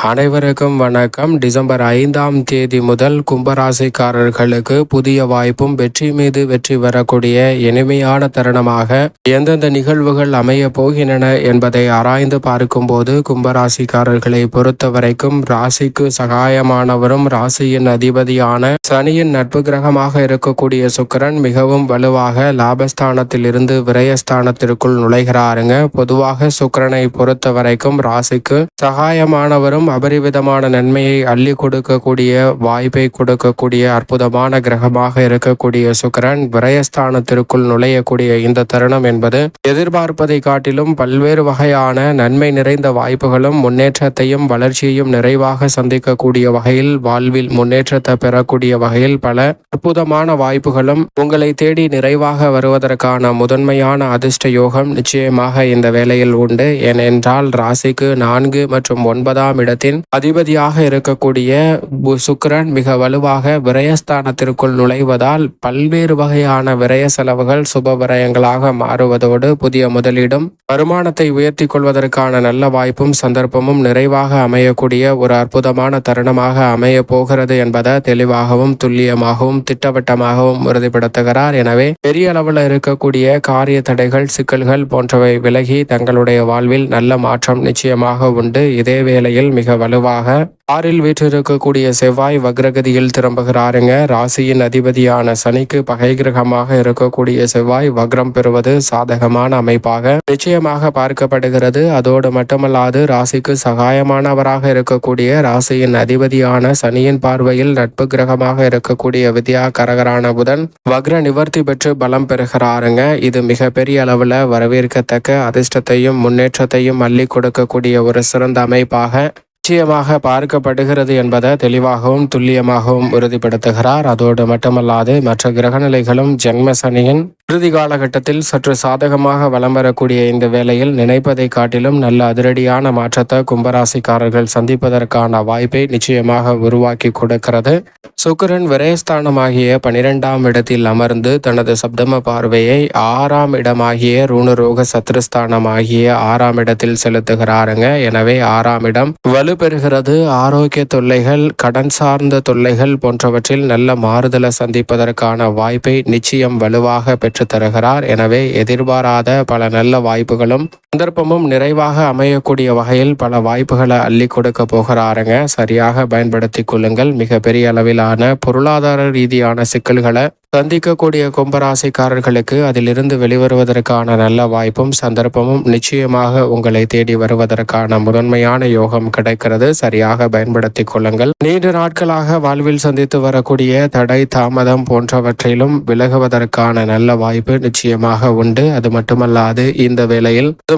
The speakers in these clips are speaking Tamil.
அனைவருக்கும் வணக்கம். டிசம்பர் 5ஆம் தேதி முதல் கும்பராசிக்காரர்களுக்கு புதிய வாய்ப்பும் வெற்றி மீது வெற்றி வரக்கூடிய இனிமையான தருணமாக எந்தெந்த நிகழ்வுகள் அமைய போகின்றன என்பதை ஆராய்ந்து பார்க்கும்போது கும்பராசிக்காரர்களை பொறுத்த வரைக்கும் ராசிக்கு சகாயமானவரும் ராசியின் அதிபதியான சனியின் நட்பு கிரகமாக இருக்கக்கூடிய சுக்கிரன் மிகவும் வலுவாக லாபஸ்தானத்தில் இருந்து விரயஸ்தானத்திற்குள் நுழைகிறாருங்க. பொதுவாக சுக்கிரனை பொறுத்த வரைக்கும் ராசிக்கு சகாயமானவரும் அபரிவிதமான நன்மையை அள்ளி கொடுக்கக்கூடிய வாய்ப்பை கொடுக்கக்கூடிய அற்புதமான கிரகமாக இருக்கக்கூடிய சுக்கிரன் விரயஸ்தானத்திற்குள் நுழையக்கூடிய இந்த தருணம் என்பது எதிர்பார்ப்பதை காட்டிலும் பல்வேறு வகையான நன்மை நிறைந்த வாய்ப்புகளும் முன்னேற்றத்தையும் வளர்ச்சியையும் நிறைவாக சந்திக்கக்கூடிய வகையில் வாழ்வில் முன்னேற்றத்தை பெறக்கூடிய வகையில் பல அற்புதமான வாய்ப்புகளும் உங்களை தேடி நிறைவாக வருவதற்கான முதன்மையான அதிர்ஷ்ட யோகம் நிச்சயமாக இந்த வேளையில் உண்டு. ஏனென்றால் ராசிக்கு 4 மற்றும் 9ஆம் இடத்தின் அதிபதியாக இருக்கக்கூடிய சுக்கிரன் மிக வலுவாக விரயஸ்தானத்திற்குள் நுழைவதால் பல்வேறு வகையான விரய செலவுகள் சுப விரயங்களாக மாறுவதோடு புதிய முதலீடும் வருமானத்தை உயர்த்தி கொள்வதற்கான நல்ல வாய்ப்பும் சந்தர்ப்பமும் நிறைவாக அமையக்கூடிய ஒரு அற்புதமான தருணமாக அமைய போகிறது என்பதை தெளிவாகவும் துல்லியமாகவும் திட்டவட்டமாகவும் உறுதிப்படுத்துகிறார். எனவே பெரிய அளவில் இருக்கக்கூடிய காரிய தடைகள் சிக்கல்கள் போன்றவை விலகி தங்களுடைய வாழ்வில் நல்ல மாற்றம் நிச்சயமாக உண்டு. இதே வேளையில் மிக வலுவாக 6இல் வீற்றிருக்கக்கூடிய செவ்வாய் வக்ரகதியில் திரும்புகிறாருங்க. ராசியின் அதிபதியான சனிக்கு பகை கிரகமாக இருக்கக்கூடிய செவ்வாய் வக்ரம் பெறுவது சாதகமான அமைப்பாக நிச்சயமாக பார்க்கப்படுகிறது. அதோடு மட்டுமல்லாது ராசிக்கு சகாயமானவராக இருக்கக்கூடிய ராசியின் அதிபதியான சனியின் பார்வையில் நட்பு கிரகமாக இருக்கக்கூடிய வித்யா கரகரான புதன் வக்ர நிவர்த்தி பெற்று பலம் பெறுகிறாருங்க. இது மிக பெரிய அளவில் வரவேற்கத்தக்க அதிர்ஷ்டத்தையும் முன்னேற்றத்தையும் அள்ளி கொடுக்கக்கூடிய ஒரு சிறந்த அமைப்பாக நிச்சயமாக பார்க்கப்படுகிறது என்பதை தெளிவாகவும் துல்லியமாகவும் உறுதிப்படுத்துகிறார். அதோடு மட்டுமல்லாது மற்ற கிரகநிலைகளும் ஜென்ம சனியின் இறுதி காலகட்டத்தில் சற்று சாதகமாக வலம் வரக்கூடிய இந்த வேளையில் நினைப்பதை காட்டிலும் நல்ல அதிரடியான மாற்றத்தை கும்பராசிக்காரர்கள் சந்திப்பதற்கான வாய்ப்பை நிச்சயமாக உருவாக்கி கொடுக்கிறது. சுக்கிரன் விரயஸ்தானமாகிய 12ஆம் இடத்தில் அமர்ந்து தனது சப்தம பார்வையை 6ஆம் இடமாகிய ரூணரோக சத்ருஸ்தானமாகிய 6ஆம் இடத்தில் செலுத்துகிறாருங்க. எனவே 6ஆம் இடம் வலுப்பெறுகிறது. ஆரோக்கிய தொல்லைகள் கடன் சார்ந்த தொல்லைகள் போன்றவற்றில் நல்ல மாறுதலை சந்திப்பதற்கான வாய்ப்பை நிச்சயம் வலுவாக பெற்று தருகிறார். எனவே எதிர்பாராத பல நல்ல வாய்ப்புகளும் சந்தர்ப்பமும் நிறைவாக அமையக்கூடிய வகையில் பல வாய்ப்புகளை அள்ளி கொடுக்க போகிறாருங்க. சரியாக பயன்படுத்திக் கொள்ளுங்கள். மிக பெரிய அளவிலான பொருளாதார ரீதியான சிக்கல்களை சந்திக்கக்கூடிய கும்பராசிக்காரர்களுக்கு அதிலிருந்து வெளிவருவதற்கான நல்ல வாய்ப்பும் சந்தர்ப்பமும் நிச்சயமாக உங்களை தேடி வருவதற்கான முதன்மையான யோகம் கிடைக்கிறது. சரியாக பயன்படுத்திக் கொள்ளுங்கள். நீண்ட நாட்களாக வாழ்வில் சந்தித்து வரக்கூடிய தடை தாமதம் போன்றவற்றிலும் விலகுவதற்கான நல்ல வாய்ப்பு நிச்சயமாக உண்டு. அது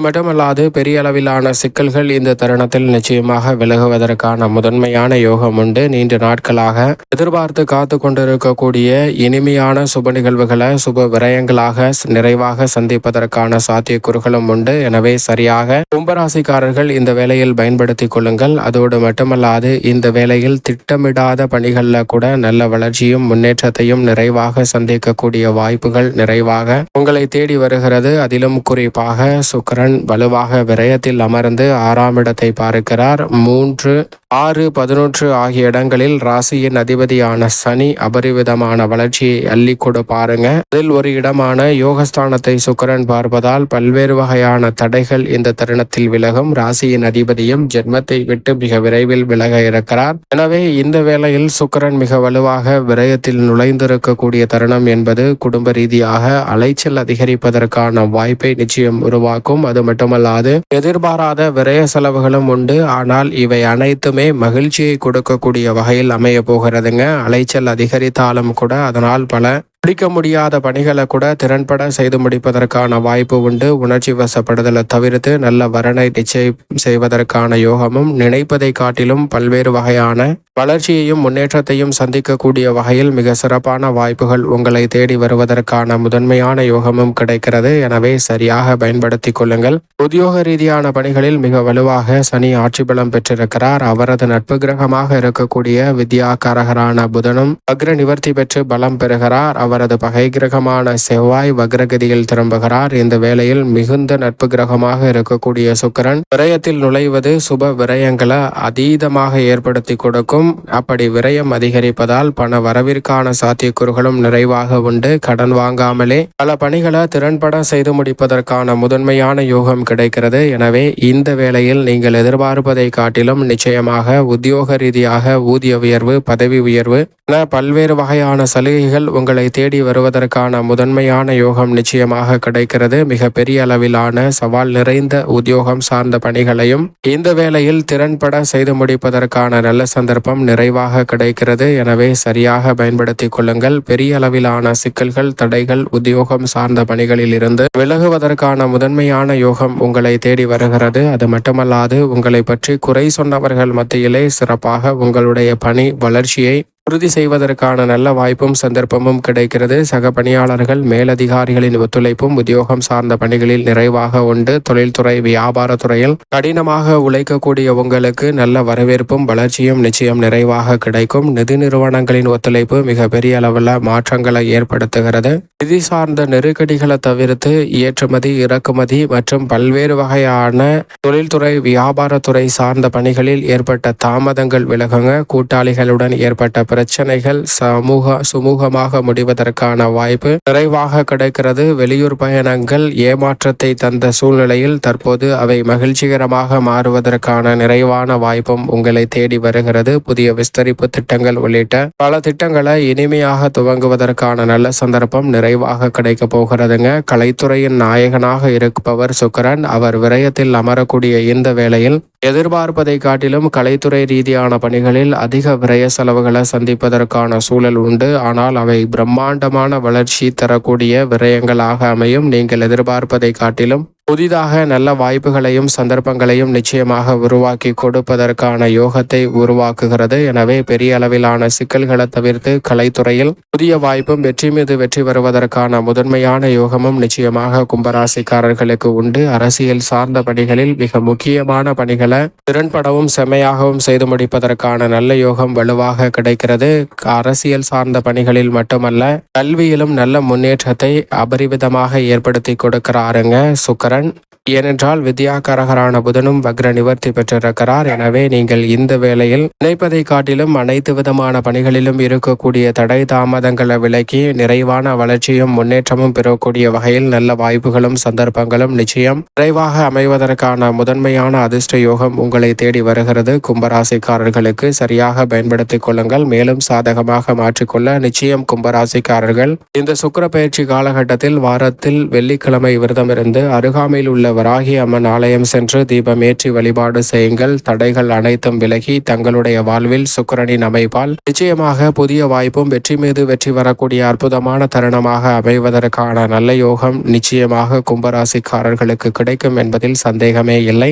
மட்டுமல்லாது பெரிய அளவிலான சிக்கல்கள் இந்த தருணத்தில் நிச்சயமாக விலகுவதற்கான முதன்மையான யோகம் உண்டு. நீண்ட நாட்களாக எதிர்பார்த்து காத்து கொண்டிருக்கக்கூடிய இனிமையான சுப நிகழ்வுகளை சுப விரயங்களாக நிறைவாக சந்திப்பதற்கான சாத்தியக்கூறுகளும் உண்டு. எனவே சரியாக கும்பராசிக்காரர்கள் இந்த வேளையில் பயன்படுத்திக் கொள்ளுங்கள். அதோடு மட்டுமல்லாது இந்த வேளையில் திட்டமிடாத பணிகளில் கூட நல்ல வளர்ச்சியும் முன்னேற்றத்தையும் நிறைவாக சந்திக்கக்கூடிய வாய்ப்புகள் நிறைவாக உங்களை தேடி வருகிறது. அதிலும் குறிப்பாக சுக்கிரன் வலுவாக விரயத்தில் அமர்ந்து 6ஆம் இடத்தை பார்க்கிறார். 3, 6, 11 ஆகிய இடங்களில் ராசியின் அதிபதியான சனி அபரிவிதமான வளர்ச்சியை அள்ளி கொடுப்பாருங்க. அதில் ஒரு இடமான யோகஸ்தானத்தை சுக்கிரன் பார்ப்பதால் பல்வேறு வகையான தடைகள் இந்த தருணத்தில் விலகும். ராசியின் அதிபதியும் ஜென்மத்தை விட்டு மிக விரைவில் விலக இருக்கிறார். எனவே இந்த வேளையில் சுக்கிரன் மிக வலுவாக விரயத்தில் நுழைந்திருக்கக்கூடிய தருணம் என்பது குடும்ப ரீதியாக அலைச்சல் அதிகரிப்பதற்கான வாய்ப்பை நிச்சயம் உருவாக்கும். அது மட்டுமல்லாது எதிர்பாராத விரய செலவுகளும் உண்டு. ஆனால் இவை அனைத்துமே மகிழ்ச்சியை கொடுக்கக்கூடிய வகையில் அமைய போகிறதுங்க. அலைச்சல் அதிகரித்தாலும் கூட அதனால் பல முடிக்க முடியாத பணிகளை கூட திறன்பட செய்து முடிப்பதற்கான வாய்ப்பு உண்டு. உணர்ச்சி வசப்படுதலை தவிர்த்து நல்ல வரனை நிச்சயம் செய்வதற்கான யோகமும் நினைப்பதை காட்டிலும் பல்வேறு வகையான வளர்ச்சியையும் முன்னேற்றத்தையும் சந்திக்கக்கூடிய வகையில் மிக சிறப்பான வாய்ப்புகள் உங்களை தேடி வருவதற்கான முதன்மையான யோகமும் கிடைக்கிறது. எனவே சரியாக பயன்படுத்திக் கொள்ளுங்கள். உத்தியோக ரீதியான பணிகளில் மிக வலுவாக சனி ஆட்சி பலம் பெற்றிருக்கிறார். அவரது நட்பு கிரகமாக இருக்கக்கூடிய வித்யா கரகரான புதனும் அக்ர நிவர்த்தி பெற்று பலம் பெறுகிறார். அவரது பகை கிரகமான செவ்வாய் வக்ரகதியில் திரும்புகிறார். இந்த வேளையில் மிகுந்த நட்பு கிரகமாக இருக்கக்கூடிய சுக்கிரன் விரயத்தில் நுழைவது சுப விரயங்களை அதீதமாக ஏற்படுத்தி கொடுக்கும். அப்படி விரயம் அதிகரிப்பதால் பண வரவிற்கான சாத்தியக்கூறுகளும் நிறைவாக உண்டு. கடன் வாங்காமலே பல பணிகளை திறன்பட செய்து முடிப்பதற்கான முதன்மையான யோகம் கிடைக்கிறது. எனவே இந்த வேளையில் நீங்கள் எதிர்பார்ப்பதை காட்டிலும் நிச்சயமாக உத்தியோக ரீதியாக ஊதிய உயர்வு, பதவி உயர்வு என பல்வேறு வகையான சலுகைகள் உங்களை தேடி வருவதற்கான முதன்மையான யோகம் நிச்சயமாக கிடைக்கிறது. மிக பெரிய அளவிலான சவால் நிறைந்த உத்தியோகம் சார்ந்த பணிகளையும் இந்த வேளையில் திறன்பட செய்து முடிப்பதற்கான நல்ல சந்தர்ப்பம் நிறைவாக கிடைக்கிறது. எனவே சரியாக பயன்படுத்திக் கொள்ளுங்கள். பெரிய அளவிலான சிக்கல்கள், தடைகள் உத்தியோகம் சார்ந்த பணிகளில் இருந்து விலகுவதற்கான முதன்மையான யோகம் உங்களை தேடி வருகிறது. அது மட்டுமல்லாது உங்களை பற்றி குறை சொன்னவர்கள் மத்தியிலே சிறப்பாக உங்களுடைய பணி வளர்ச்சியை உறுதி செய்வதற்கான நல்ல வாய்ப்பும் சந்தர்ப்பமும் கிடைக்கிறது. சக பணியாளர்கள், மேலதிகாரிகளின் ஒத்துழைப்பும் உத்தியோகம் சார்ந்த பணிகளில் நிறைவாக உண்டு. தொழில்துறை, வியாபாரத்துறையில் கடினமாக உழைக்கக்கூடிய உங்களுக்கு நல்ல வரவேற்பும் வளர்ச்சியும் நிச்சயம் நிறைவாக கிடைக்கும். நிதி நிறுவனங்களின் ஒத்துழைப்பு மிக பெரிய அளவில் மாற்றங்களை ஏற்படுத்துகிறது. நிதி சார்ந்த நெருக்கடிகளை தவிர்த்து ஏற்றுமதி, இறக்குமதி மற்றும் பல்வேறு வகையான தொழில்துறை, வியாபாரத்துறை சார்ந்த பணிகளில் ஏற்பட்ட தாமதங்கள் விலகுங்க. கூட்டாளிகளுடன் ஏற்பட்ட பிரச்சனைகள் சுமூகமாக முடிவதற்கான வாய்ப்பு நிறைவாக கிடைக்கிறது. வெளியூர் பயணங்கள் ஏமாற்றத்தை தந்த சூழ்நிலையில் தற்போது அவை மகிழ்ச்சிகரமாக மாறுவதற்கான நிறைவான வாய்ப்பும் உங்களை தேடி வருகிறது. புதிய விஸ்தரிப்பு திட்டங்கள் உள்ளிட்ட பல திட்டங்களை இனிமையாக துவங்குவதற்கான நல்ல சந்தர்ப்பம் நிறைவாக கிடைக்க போகிறதுங்க. கலைத்துறையின் நாயகனாக இருப்பவர் சுக்கிரன். அவர் விரயத்தில் அமரக்கூடிய இந்த வேளையில் எதிர்பார்ப்பதை காட்டிலும் கலைத்துறை ரீதியான பணிகளில் அதிக விரய செலவுகளை சந்திப்பதற்கான சூழல் உண்டு. ஆனால் அவை பிரம்மாண்டமான வளர்ச்சி தரக்கூடிய விரயங்களாக அமையும். நீங்கள் எதிர்பார்ப்பதை காட்டிலும் புதிதாக நல்ல வாய்ப்புகளையும் சந்தர்ப்பங்களையும் நிச்சயமாக உருவாக்கி கொடுப்பதற்கான யோகத்தை உருவாக்குகிறது. எனவே பெரிய அளவிலான சிக்கல்களை தவிர்த்து கலைத்துறையில் புதிய வாய்ப்பும் வெற்றி மீது வெற்றி வருவதற்கான முதன்மையான யோகமும் நிச்சயமாக கும்பராசிக்காரர்களுக்கு உண்டு. அரசியல் சார்ந்த பணிகளில் மிக முக்கியமான பணிகளை திறன்படவும் செம்மையாகவும் செய்து முடிப்பதற்கான நல்ல யோகம் வலுவாக கிடைக்கிறது. அரசியல் சார்ந்த பணிகளில் மட்டுமல்ல, கல்வியிலும் நல்ல முன்னேற்றத்தை அபரிவிதமாக ஏற்படுத்தி கொடுக்கிறாருங்க சுக்கிரன். ஏனென்றால் வித்யாகாரகரான புதனும் வக்ர நிவர்த்தி பெற்றிருக்கிறார். எனவே நீங்கள் இந்த வேளையில் நினைப்பதை காட்டிலும் அனைத்து விதமான பணிகளிலும் இருக்கக்கூடிய தடை தாமதங்களை விலக்கி நிறைவான வளர்ச்சியும் முன்னேற்றமும் பெறக்கூடிய வகையில் நல்ல வாய்ப்புகளும் சந்தர்ப்பங்களும் நிச்சயம் நிறைவாக அமைவதற்கான முதன்மையான அதிர்ஷ்ட யோகம் உங்களை தேடி வருகிறது. கும்பராசிக்காரர்களுக்கு சரியாக பயன்படுத்திக் கொள்ளுங்கள். மேலும் சாதகமாக மாற்றிக்கொள்ள நிச்சயம் கும்பராசிக்காரர்கள் இந்த சுக்கிர பயிற்சி காலகட்டத்தில் வாரத்தில் வெள்ளிக்கிழமை விரதம் இருந்து அருகாமையில் உள்ள வராகி அம்மன் ஆலயம் சென்று தீபம் ஏற்றி வழிபாடு செய்யுங்கள். தடைகள் அனைத்தும் விலகி தங்களுடைய வாழ்வில் சுக்கிரனின் அமைப்பால் நிச்சயமாக புதிய வாய்ப்பும் வெற்றி மீது வெற்றி வரக்கூடிய அற்புதமான தருணமாக அமைவதற்கான நல்ல யோகம் நிச்சயமாக கும்பராசிக்காரர்களுக்கு கிடைக்கும் என்பதில் சந்தேகமே இல்லை.